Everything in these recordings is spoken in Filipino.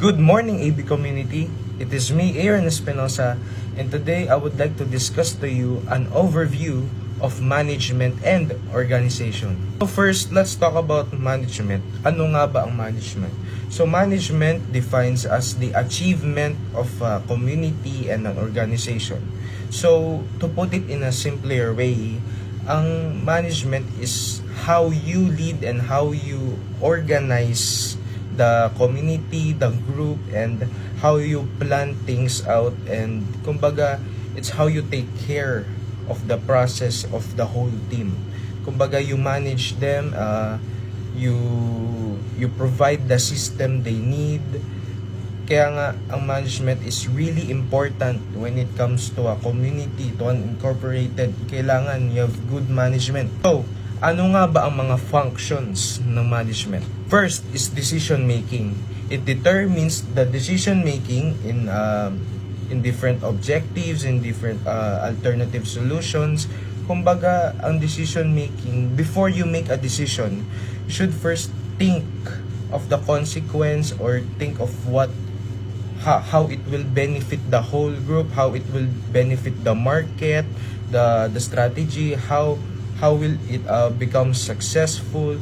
Good morning, AB community. It is me, Aaron Espinosa, and today I would like to discuss to you an overview of management and organization. So first, let's talk about management. Ano nga ba ang management? So management defines as the achievement of a community and an organization. So to put it in a simpler way, ang management is how you lead and how you organize the community, the group, and how you plan things out, and kumbaga it's how you take care of the process of the whole team. Kumbaga you manage them, you provide the system they need. Kaya nga ang management is really important when it comes to a community, to an incorporated. Kailangan you have good management. So ano nga ba ang mga functions ng management? First is decision making. It determines the decision making in different objectives, in different alternative solutions. Kumbaga, ang decision making, before you make a decision, you should first think of the consequence or think of how it will benefit the whole group, how it will benefit the market, the strategy, how will it become successful.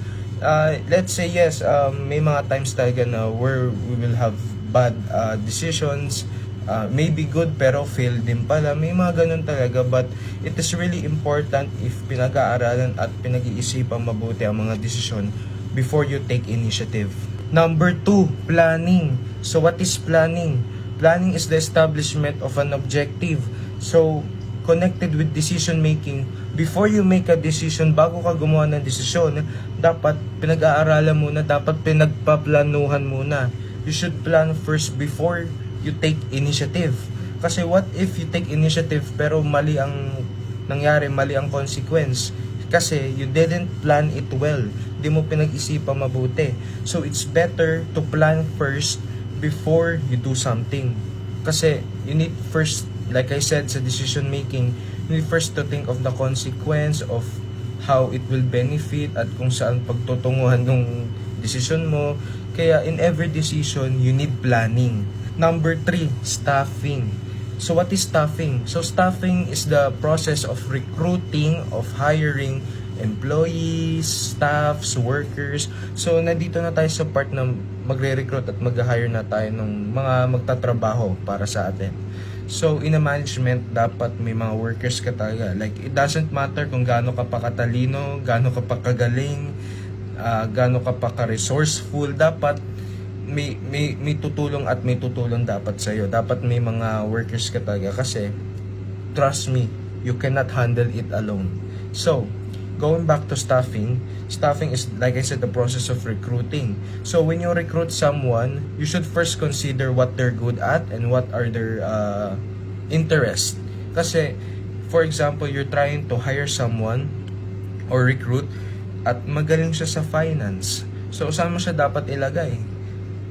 Let's say yes, may mga times talaga na where we will have bad decisions, maybe good pero fail din pala, may mga ganun talaga. But it is really important if pinag-aaralan at pinag-iisipan mabuti ang mga desisyon before you take initiative. Number 2, planning. So what is planning? Planning is the establishment of an objective. So connected with decision making, before you make a decision, bago ka gumawa ng desisyon, dapat pinag-aaralan muna, dapat pinagpaplanuhan muna. You should plan first before you take initiative. Kasi what if you take initiative pero mali ang nangyari, mali ang consequence? Kasi you didn't plan it well, di mo pinag-isipan mabuti. So it's better to plan first before you do something. Kasi you need first, like I said, sa decision making, you need first to think of the consequence of how it will benefit at kung saan pagtutunguhan ng decision mo. Kaya in every decision, you need planning. Number 3, staffing. So what is staffing? So staffing is the process of recruiting, of hiring employees, staffs, workers. So nandito na tayo sa part na magre-recruit at mag-hire na tayo ng mga magtatrabaho para sa atin. So in a management, dapat may mga workers ka talaga. Like it doesn't matter kung gaano ka pa katalino, gaano ka pa kagaling, gaano ka pa ka-resourceful, dapat may tutulong at may tutulong dapat sa iyo. Dapat may mga workers ka talaga kasi trust me, you cannot handle it alone. So going back to staffing is, like I said, the process of recruiting. So when you recruit someone, you should first consider what they're good at and what are their interests. Kasi, for example, you're trying to hire someone or recruit at magaling siya sa finance. So saan mo siya dapat ilagay?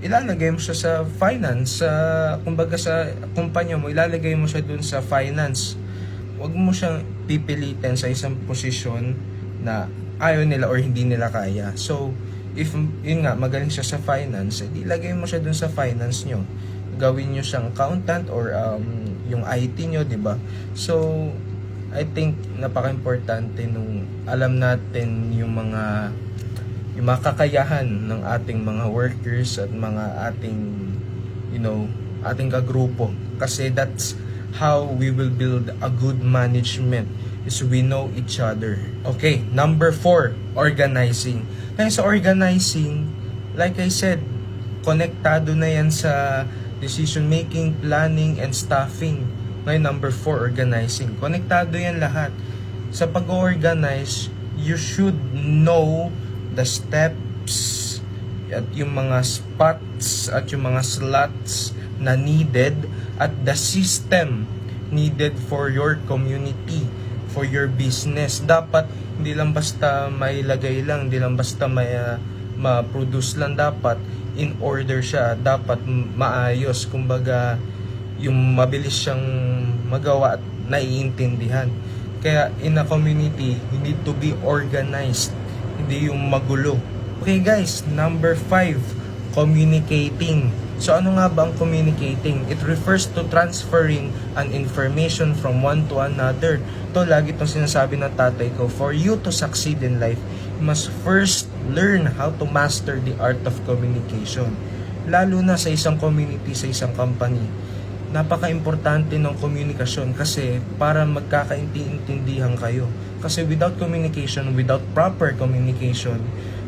Ilalagay mo siya sa finance, kumbaga sa kumpanya mo, ilalagay mo siya dun sa finance. Huwag mo siyang pipilitin sa isang posisyon na ayaw nila or hindi nila kaya. So, if yun nga, magaling siya sa finance, ilagay mo siya dun sa finance nyo. Gawin nyo siyang accountant or yung IT nyo, di ba? So, I think napaka-importante nung alam natin yung mga kakayahan ng ating mga workers at mga ating, ating kagrupo. Kasi that's how we will build a good management, is we know each other. Okay, number 4, organizing. Kaya sa organizing, like I said, konektado na yan sa decision making, planning, and staffing. Ngayon, number 4, organizing. Konektado yan lahat. Sa pag-organize, you should know the steps at yung mga spots at yung mga slots na needed at the system needed for your community, for your business. Dapat hindi lang basta may lagay lang, hindi lang basta may ma-produce lang, dapat in order siya, dapat maayos, kumbaga yung mabilis siyang magawa at naiintindihan. Kaya in a community, you need to be organized, hindi yung magulo. Okay guys, number 5, communicating. So ano nga ba ang communicating? It refers to transferring an information from one to another. To lagi itong sinasabi ng tatay ko, for you to succeed in life, you must first learn how to master the art of communication. Lalo na sa isang community, sa isang company. Napaka-importante ng komunikasyon kasi para magkakaintindihan kayo. Kasi without communication, without proper communication,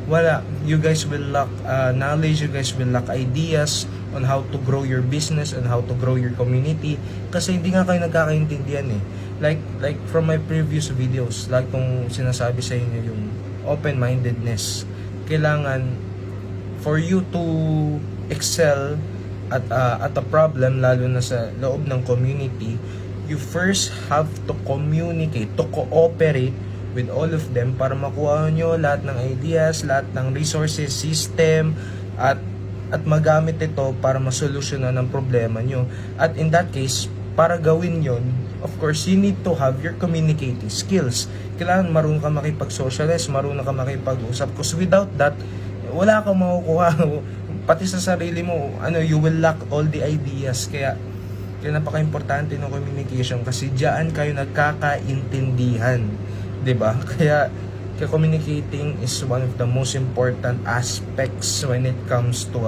wala. You guys will lack knowledge, you guys will lack ideas on how to grow your business and how to grow your community. Kasi hindi nga kayo nagkakaintindihan eh. Like from my previous videos, like kung sinasabi sa inyo yung open-mindedness. Kailangan for you to excel at a problem, lalo na sa loob ng community, you first have to communicate, to cooperate with all of them para makuha nyo lahat ng ideas, lahat ng resources, system, at magamit ito para masolusyonan ang problema nyo. At in that case, para gawin yon, of course, you need to have your communicating skills. Kailangan marunong ka makipag-socialize, marunong ka makipag-usap. Because without that, wala kang makukuha. Pati sa sarili mo, you will lack all the ideas. Kaya napaka-importante ng communication kasi diyan kayo nagkakaintindihan, 'di ba? Kaya communicating is one of the most important aspects when it comes to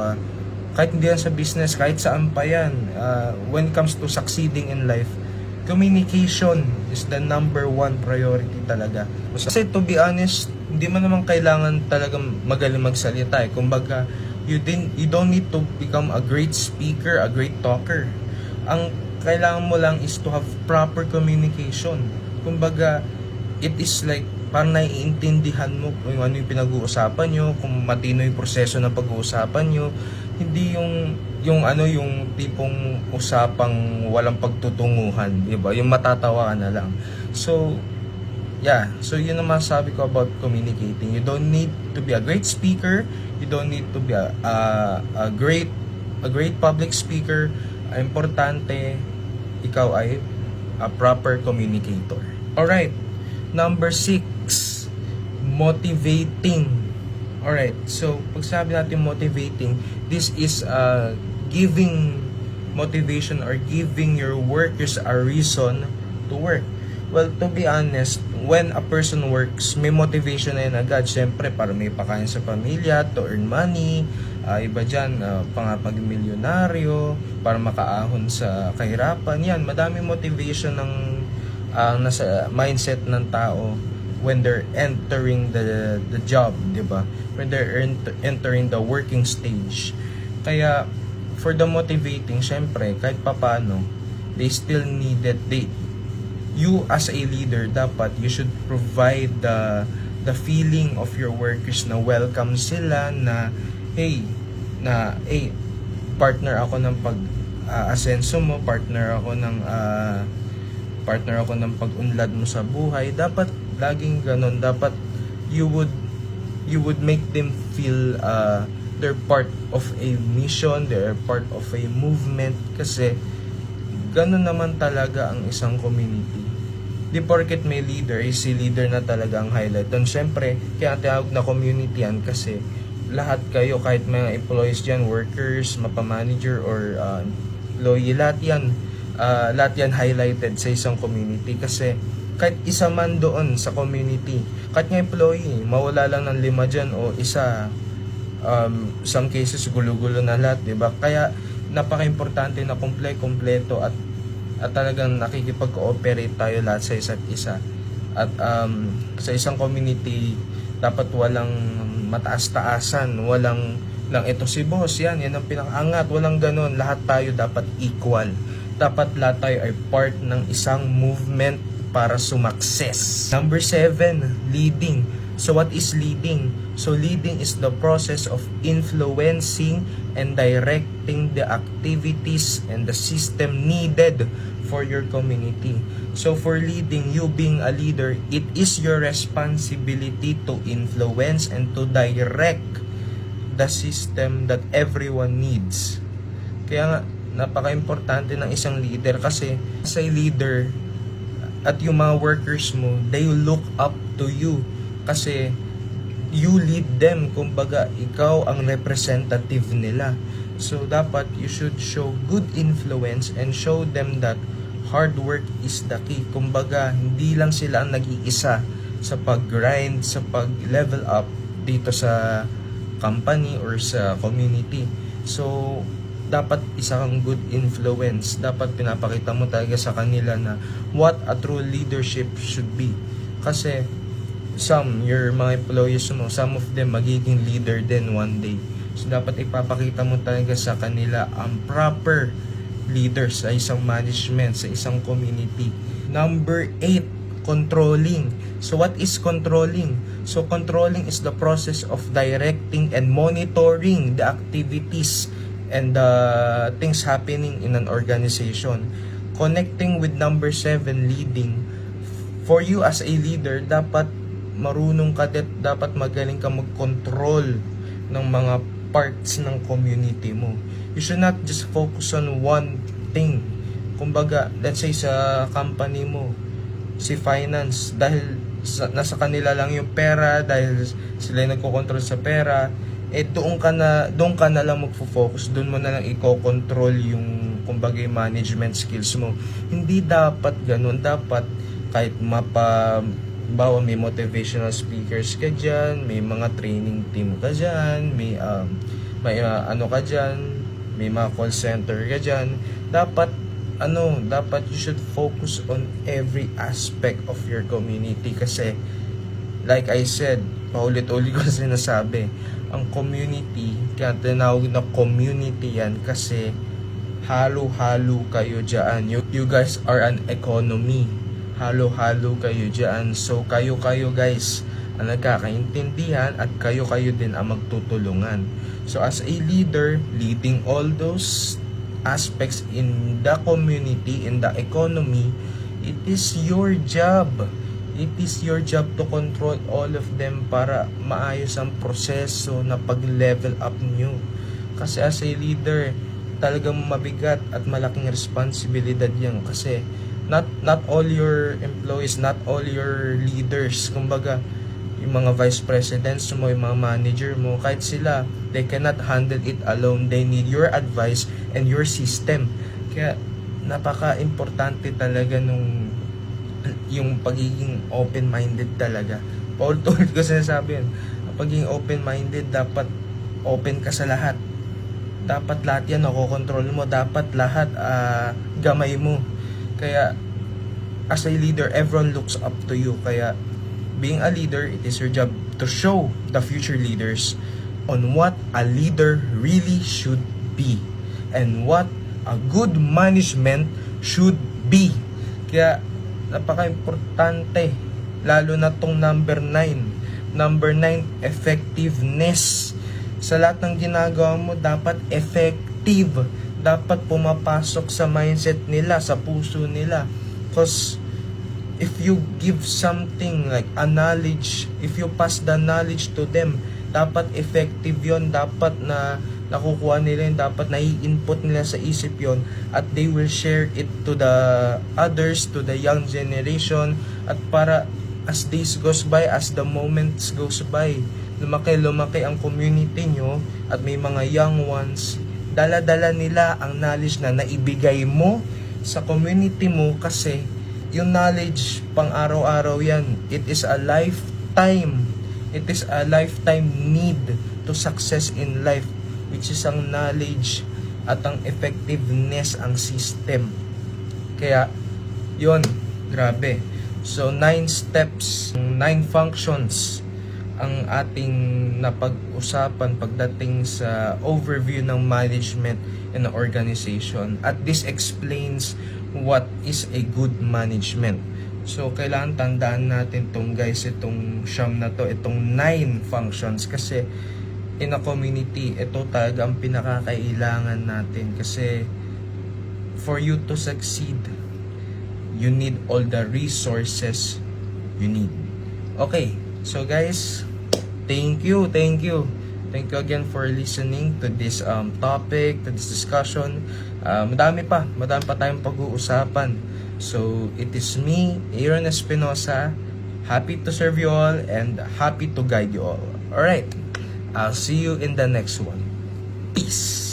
kahit hindi yan sa business, kahit saan pa yan, when it comes to succeeding in life, communication is the number one priority talaga. Kasi to be honest, hindi mo naman kailangan talagang magaling magsalita eh. Kumbaga, you don't need to become a great speaker, a great talker. Ang kailangan mo lang is to have proper communication. Kumbaga, it is like parang naiintindihan mo kung ano yung pinag-uusapan nyo, kung matino yung proseso ng pag-uusapan nyo. Hindi yung tipong usapang walang pagtutunguhan, di ba? Yung matatawa ka na lang. So, yeah. So, yun ang masasabi ko about communicating. You don't need to be a great speaker. You don't need to be a great public speaker. Importante, ikaw ay a proper communicator. Alright. Number 6, motivating. Alright. So, pag sabi natin motivating, this is giving motivation or giving your workers a reason to work. Well, to be honest, when a person works, may motivation na yun agad. Siyempre, para may pakain sa pamilya, to earn money, iba dyan, pang-milyonaryo, para makaahon sa kahirapan. Yan, madami motivation ng nasa mindset ng tao when they're entering the job, di ba? When they're entering the working stage. Kaya, for the motivating, syempre, kahit papano, they still need that. You as a leader, dapat you should provide the feeling of your workers na welcome sila, na hey, partner ako ng pag-asenso mo, partner ako ng pag-unlad mo sa buhay. Dapat laging ganun. Dapat you would make them feel they're part of a mission, they're part of a movement, kasi ganun naman talaga ang isang community. Di porket may leader, si leader na talaga ang highlight. And syempre, kaya tawag na community yan kasi lahat kayo, kahit mga employees dyan, workers, mapamanager, or employee, lahat yan highlighted sa isang community. Kasi kahit isa man doon sa community, kahit nga employee, mawala lang ng 5 dyan o isa, some cases gulo-gulo na lahat, diba? Kaya napaka-importante na kompleto at talagang nakikipag-cooperate tayo lahat sa isa't isa. At sa isang community, dapat walang mataas-taasan, walang lang ito si boss, yan ang pinakaangat, walang ganon. Lahat tayo dapat equal. Dapat lahat tayo ay part ng isang movement para sumakses. Number 7, leading. So what is leading? So leading is the process of influencing and directing the activities and the system needed for your community. So for leading, you being a leader, it is your responsibility to influence and to direct the system that everyone needs. Kaya nga, napaka-importante ng isang leader kasi as a leader at yung mga workers mo, they look up to you kasi you lead them. Kumbaga, ikaw ang representative nila. So dapat you should show good influence and show them that hard work is the key. Kumbaga, hindi lang sila ang nag-iisa sa pag-grind, sa pag-level up dito sa company or sa community. So, dapat isa kang good influence. Dapat pinapakita mo talaga sa kanila na what a true leadership should be. Kasi, your mga employees mo, some of them magiging leader din one day. So, dapat ipapakita mo talaga sa kanila ang proper leader sa isang management, sa isang community. Number 8, controlling. So what is controlling? So controlling is the process of directing and monitoring the activities and the things happening in an organization. Connecting with number 7, leading. For you as a leader, dapat marunong ka, dapat magaling ka mag-control ng mga parts ng community mo. You should not just focus on one thing. Kumbaga, let's say sa company mo, si finance, dahil nasa kanila lang yung pera, dahil sila yung nagko-control sa pera, doon ka na lang magfo-focus, doon mo na lang i-control yung kumbaga yung management skills mo. Hindi dapat ganun. Dapat kahit bawa may motivational speakers ka dyan, may mga training team ka dyan, may ano ka dyan, may mga call center ka dyan, dapat you should focus on every aspect of your community. Kasi like I said, paulit-ulit ko sinasabi, ang community, kaya tinawag na community yan kasi halo-halo kayo dyan. You guys are an economy, halo-halo kayo dyan. So kayo guys ang nagkakaintindihan at kayo din ang magtutulungan. So as a leader, leading all those aspects in the community, in the economy, it is your job. It is your job to control all of them para maayos ang proseso na pag-level up nyo. Kasi as a leader, talagang mabigat at malaking responsibilidad yan. Kasi not all your employees, not all your leaders, kumbaga, yung mga vice presidents mo, yung mga manager mo, kahit sila, they cannot handle it alone. They need your advice and your system. Kaya napaka-importante talaga yung pagiging open-minded talaga. Paulit-ulit ko sinasabi yun. Ang pagiging open-minded, dapat open ka sa lahat. Dapat lahat yan nakokontrol mo. Dapat lahat gamay mo. Kaya as a leader, everyone looks up to you. Kaya being a leader, it is your job to show the future leaders on what a leader really should be and what a good management should be. Kaya napaka-importante, lalo na tong number 9. Number 9, effectiveness. Sa lahat ng ginagawa mo, dapat effective. Dapat pumapasok sa mindset nila, sa puso nila. Because if you give something like a knowledge, if you pass the knowledge to them, dapat effective yon, dapat na nakukuha nila yun, dapat nai-input nila sa isip yon, at they will share it to the others, to the young generation, at para as days goes by, as the moments goes by, lumaki ang community nyo, at may mga young ones, dala-dala nila ang knowledge na naibigay mo sa community mo. Kasi yung knowledge pang araw-araw yan, it is a lifetime need to success in life, which is ang knowledge at ang effectiveness, ang system. Kaya yun, grabe. So 9 steps, 9 functions ang ating napag-usapan pagdating sa overview ng management in an organization, at this explains what is a good management. So kailangan tandaan natin itong siyam na to, itong 9 functions, kasi in a community, ito talaga ang pinakakailangan natin. Kasi for you to succeed, you need all the resources you need. Okay, so guys, thank you again for listening to this topic, to this discussion. Madami pa tayong pag-uusapan. So it is me, Aaron Espinosa, happy to serve you all and happy to guide you all. Alright, I'll see you in the next one. Peace.